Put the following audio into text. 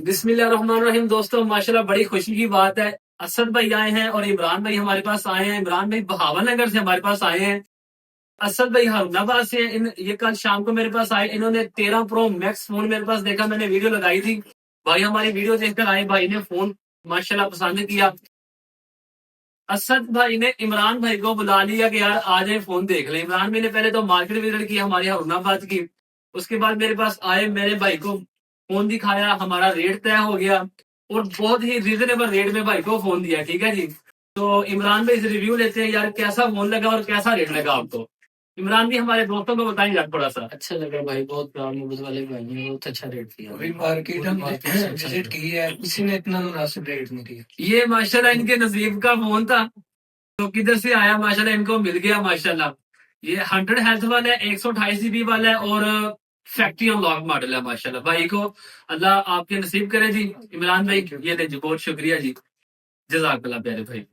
बिस्मिल्लाहिर्रहमानिर्रहीम। दोस्तों माशाल्लाह बड़ी खुशी की बात है, असद भाई आए हैं और इमरान भाई हमारे पास आए हैं। इमरान भाई बहावलनगर से हमारे पास आए हैं, असद भाई हारूनाबाद से हैं। ये कल शाम को मेरे पास आए, इन्होंने 13 प्रो मैक्स फोन मेरे पास देखा, मैंने वीडियो लगाई थी। भाई हमारी वीडियो देखकर आए, भाई ने फोन माशाल्लाह पसंद किया। असद भाई ने इमरान भाई को बुला लिया कि यार आ जाए फोन देख ले। इमरान भाई ने पहले तो मार्केट विजिट की हमारे हारूनाबाद की, उसके बाद मेरे पास आए, मेरे भाई को फोन दिखाया, हमारा रेट तय हो गया और बहुत ही रीजनेबल रेट में भाई को फोन दिया। ठीक है जी, तो इमरान भाई से रिव्यू लेते हैं यार, कैसा फोन लगा और कैसा रेट लगा आपको। इमरान भी हमारे दोस्तों को बताएं यार थोड़ा सा। अच्छा लगा भाई, बहुत प्यार मोहब्बत वाले भाई ने बहुत अच्छा रेट दिया। अभी मार्केट हम विजिट की है, किसी ने इतना मुनासिब रेट नहीं दिया। ये माशाल्लाह इनके नसीब का फोन था, तो किधर से आया माशाल्लाह इनको मिल गया माशाल्लाह। ये 100 हेल्थ वाला है, 128 GB वाला है और फैक्ट्री अनलॉक मॉडल है माशाल्लाह। भाई को अल्लाह आपके नसीब करे जी। इमरान भाई ये ले जी, बहुत शुक्रिया जी, जज़ाकल्लाह प्यारे भाई।